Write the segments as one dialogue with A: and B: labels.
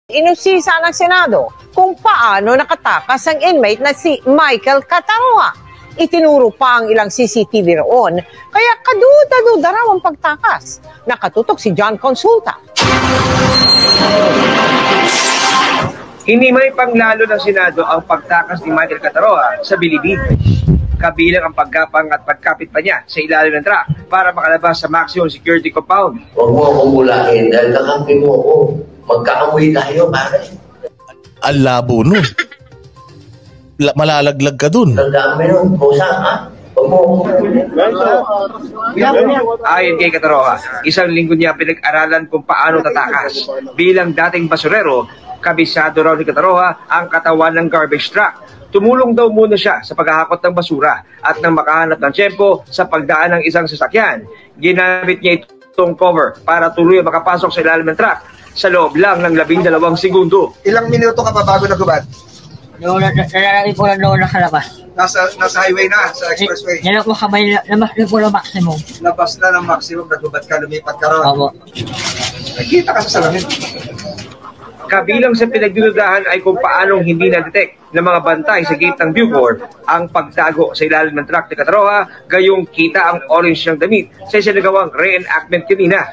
A: Inusisa ng Senado kung paano nakatakas ang inmate na si Michael Catarroa. Itinuro pa ang ilang CCTV roon, kaya kaduda-duda raw ang pagtakas. Nakatutok si John Consulta.
B: Hindi may panglalo ng Senado ang pagtakas ni Michael Catarroa sa bilibid. Kabilang ang paggapang at pagkapit pa niya sa ilalim ng truck para makalabas sa maximum security compound.
C: Huwag mo akong mulahin dahil kakampi mo ako. Magkaamoy tayo, pare.
D: Ang labo nun. Malalaglag ka dun.
C: Tandaan mo nun, Bosa, ha? Huwag mo akong
B: Ayon kay Catarroa, isang linggo niya pinag-aralan kung paano tatakas. Bilang dating basurero, kabisado raw ni Catarroa ang katawan ng garbage truck. Tumulong daw muna siya sa paghahakot ng basura at nang makahanap ng tiyempo sa pagdaan ng isang sasakyan. Ginamit niya itong cover para tuloy makapasok sa ilalim ng truck sa loob lang ng 12 segundo.
E: Ilang minuto ka pa bago nagubad?
F: Nalalaki po lang doon nakalabas.
E: Nasa highway na, sa expressway.
F: Yan ako kamay, labas na po ng maximum.
E: Labas na ng maximum, nagubad ka, lumipat ka ron.
F: Opo.
E: Nakita ka sa salamin.
B: Kabilang sa pinagdududahan ay kung paanong hindi na-detect ng mga bantay sa gate ng Bucor ang pagtago sa ilalim ng truck ni Catarroa, gayong kita ang orange niyang damit sa isinagawang reenactment kanina.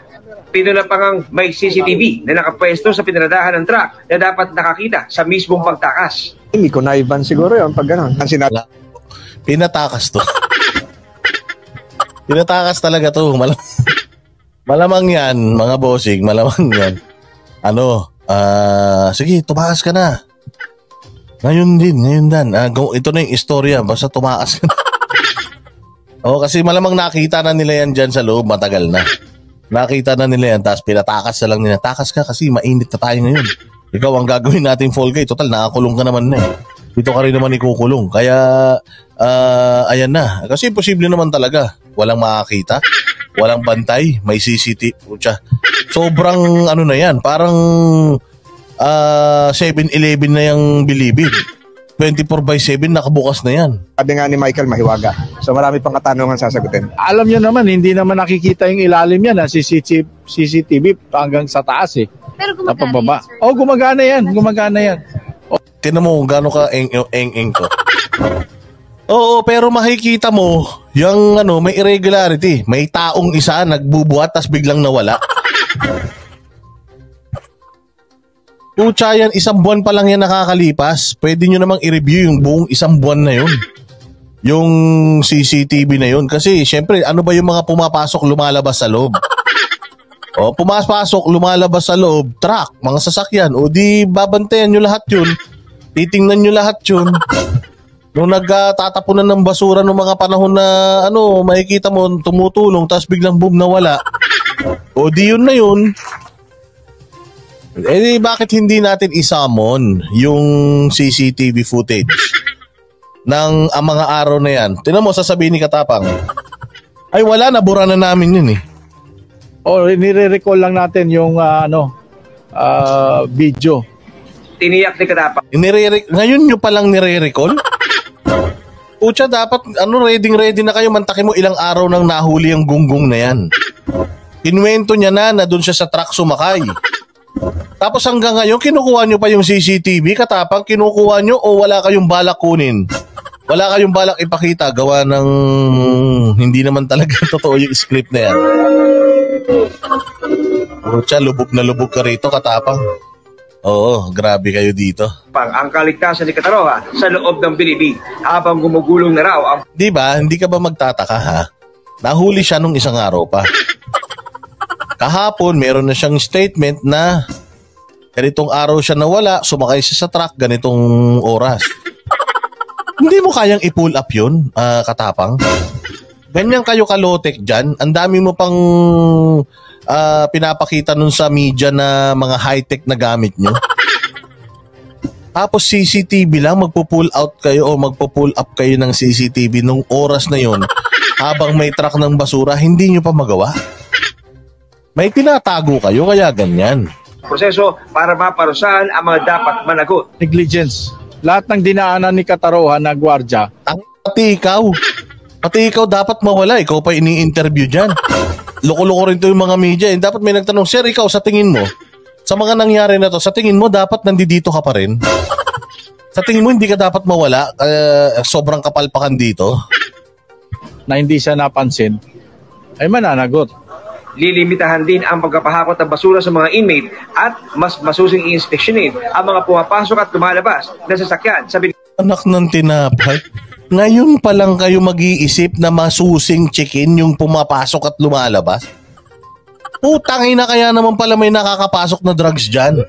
B: Pinulapangang may CCTV na nakapwesto sa pinaradahan ng truck na dapat nakakita sa mismong pagtakas.
E: Hindi ko naiban siguro yun pag gano'n. Ang sinabi.
D: Pinatakas to. Pinatakas talaga to. Malamang yan, mga bossing, malamang yan. Sige, tumakas ka na. Ngayon din. Ito na yung istorya, basta tumakas ka na. Kasi malamang nakita na nila yan dyan sa loob, matagal na. Nakita na nila yan, tapos pinatakas na lang nila. Takas ka kasi mainit na tayo ngayon. Ikaw ang gagawin nating fall guy. Total, nakakulong ka naman na eh. Dito ka rin naman ikukulong. Kaya, ayan na. Kasi posible naman talaga. Walang makakita. Walang bantay. May CCTV. Sobrang na yan. Parang 7-Eleven na yung bilibid. 24/7 nakabukas na yan.
E: Sabi nga ni Michael, mahiwaga. So marami pang katanungan sasagutin.
G: Alam nyo naman, hindi naman nakikita yung ilalim yan na CCTV hanggang sa taas eh.
H: Pero gumagana yan, sir.
G: Gumagana yan.
D: Tinan mo kung gano'n ka eng-eng ko. Oo, pero makikita mo, yung may irregularity. May taong isa nagbubuhat tas biglang nawala. Pucha yan, 1 buwan pa lang yan nakakalipas. Pwede nyo namang i-review yung buong 1 buwan na yun. Yung CCTV na yun. Kasi syempre, ano ba yung mga pumapasok, lumalabas sa loob? Pumasok, lumalabas sa loob, truck, mga sasakyan. O di babantayan nyo lahat yun. Titingnan nyo lahat yun. Nung nagtatapunan ng basura ng mga panahon na makikita mo tumutulong tapos biglang boom nawala. O di yun na yun. Bakit hindi natin i-summon yung CCTV footage ng mga araw na yan? Tingnan mo, sasabihin ni Katapang, ay wala, nabura na namin yun eh.
G: Nire-recall lang natin yung video.
B: Tiniyak ni Katapang.
D: Ngayon nyo palang nire-recall? Pucha, dapat ready na kayo. Mantakin mo ilang araw nang nahuli ang gunggong na yan. Kinuwento niya na doon siya sa truck sumakay. Tapos hanggang ngayon, kinukuha nyo pa yung CCTV, Katapang, kinukuha nyo o wala kayong balak kunin? Wala kayong balak ipakita, gawa ng hindi naman talaga totoo yung script na yan. Pucha, lubog na lubog ka rito, Katapang. Oo, grabe kayo dito.
B: Ang kaligtasan ni Catarroa sa loob ng bilibid habang gumugulong na raw ang...
D: Di ba, hindi ka ba magtataka ha? Nahuli siya nung 1 araw pa. Kahapon, meron na siyang statement na ganitong araw siya nawala, sumakay siya sa truck, ganitong oras. Hindi mo kayang i-pull up yun, Katapang? Ganyan kayo kalotek dyan. Ang dami mo pang pinapakita nun sa media na mga high-tech na gamit nyo. Tapos CCTV lang, magpo-pull out kayo o magpo-pull up kayo ng CCTV nung oras na yon habang may truck ng basura, hindi nyo pa magawa. May tinatago kayo, kaya ganyan.
B: Proseso para maparusahan ang mga dapat managot.
G: Negligence. Lahat ng dinaanan ni Catarroa na gwardya.
D: Pati ikaw dapat mawala. Ikaw pa ini-interview dyan. Loko-loko rin to yung mga media. Dapat may nagtanong, sir, ikaw sa tingin mo, Sa mga nangyari na to, sa tingin mo dapat nandito ka pa rin? Sa tingin mo hindi ka dapat mawala? Sobrang kapalpakan dito?
G: Na hindi siya napansin, ay mananagot.
B: Lilimitahan din ang pagkapahakot ng basura sa mga inmate at mas masusing i-inspeksyonin ang mga pumapasok at lumalabas na sasakyan sa
D: Anak ng tinapay. Ngayon pa lang kayo mag-iisip na masusing check-in yung pumapasok at lumalabas? Putang ina, kaya naman pala may nakakapasok na drugs dyan.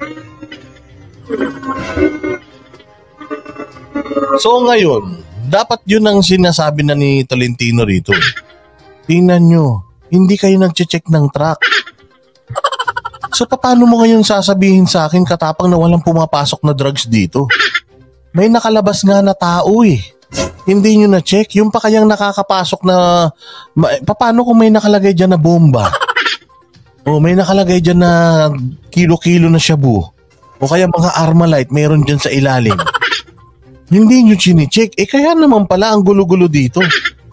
D: So ngayon, dapat yun ang sinasabi na ni Tolentino rito. Tingnan nyo, hindi kayo nag-check ng truck. So paano mo ngayon sasabihin sa akin, Katapang, na walang pumapasok na drugs dito? May nakalabas nga na tao eh. Hindi nyo na-check. Yung pa kayang nakakapasok na... Paano kung may nakalagay dyan na bomba? O may nakalagay dyan na kilo-kilo na shabu? O kaya mga Armalite mayroon dyan sa ilalim? Hindi nyo chine-check. Kaya naman pala ang gulo-gulo dito.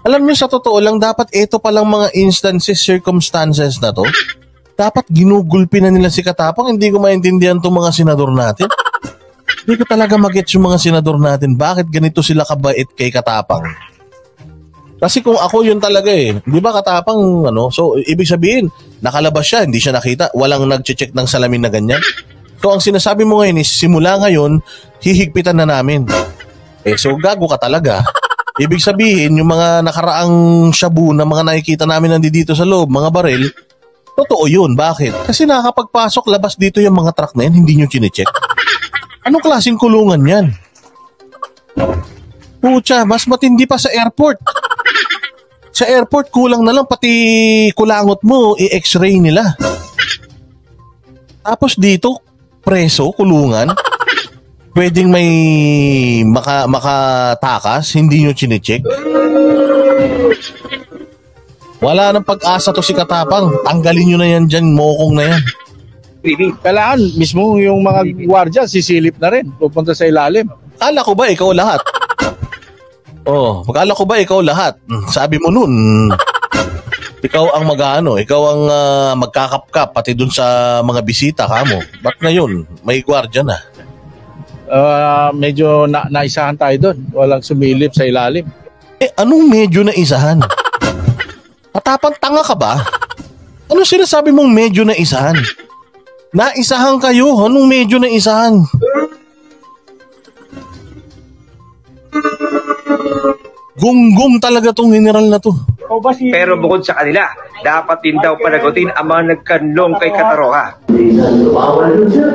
D: Alam nyo, sa totoo lang, dapat ito palang mga instances, circumstances na to. Dapat ginugulpi na nila si Katapang. Hindi ko maintindihan itong mga senador natin. Hindi ko talaga mag-gets yung mga senador natin. Bakit ganito sila kabait kay Katapang? Kasi kung ako yun talaga eh. Di ba Katapang, So, ibig sabihin, nakalabas siya, hindi siya nakita. Walang nag-check ng salamin na ganyan. So, ang sinasabi mo ngayon is, simula ngayon, hihigpitan na namin. So, gago ka talaga. Ibig sabihin, yung mga nakaraang shabu na mga nakikita namin nandito sa loob, mga baril, totoo yun. Bakit? Kasi nakakapagpasok, labas dito yung mga truck na yan, hindi nyo chinecheck. Anong klaseng kulungan yan? Pucha, mas matindi pa sa airport. Sa airport, kulang na lang, pati kulangot mo, i-x-ray nila. Tapos dito, preso, kulungan. Pwedeng may makatakas, hindi nyo chinecheck. Wala nang pag-asa to si Katapang. Tanggalin nyo na yan dyan, mokong na yan.
G: Kailangan mismo yung mga gwardiya sisilip na rin, pupunta sa ilalim.
D: Kala ko ba ikaw lahat? Kala ko ba ikaw lahat? Sabi mo nun, ikaw ang ikaw ang magkakapkap pati dun sa mga bisita kamo. Ba't ngayon, may gwardiya na?
G: Medyo naisahan tayo doon. Walang sumilip sa ilalim.
D: Anong medyo naisahan? Katapang, tanga ka ba? Ano sinasabi mong medyo naisahan? Naisahan kayo? Anong medyo naisahan? Gunggong talaga tong general na to.
B: Pero bukod sa kanila, dapat din daw panagutin ang mga nagkanlong kay Kataroha.
C: Bawal yun siya.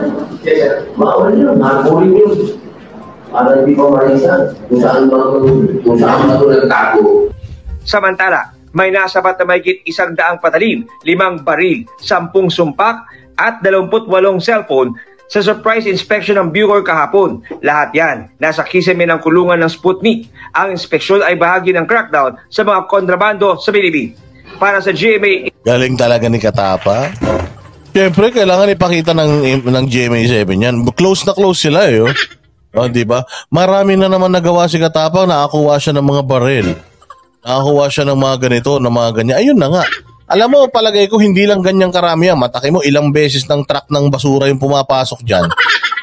C: Bawal yun. Nakuling yun. Para hindi pa malisan. Kung saan ba ito nagtago.
B: Samantala, may nasapat na mahigit 100 patalim, 5 baril, 10 sumpak, at 28 cellphone sa surprise inspection ng Bucor kahapon. Lahat yan nasa kisame ng kulungan ng Sputnik. Ang inspeksyon ay bahagi ng crackdown sa mga kontrabando sa Bilibid. Para sa GMA...
D: Galing talaga ni Katapa. Siyempre, kailangan ipakita ng GMA7 yan. Close na close sila eh. Diba? Marami na naman nagawa si Katapa, nakakuha siya ng mga baril. Nakakuha siya ng mga ganito, ng mga ganyan. Ayun na nga. Alam mo, palagay ko hindi lang ganyang karami yan. Mataki mo, ilang beses ng truck ng basura yung pumapasok dyan.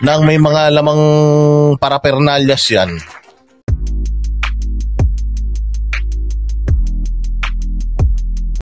D: Nang may mga lamang parapernalyas yan.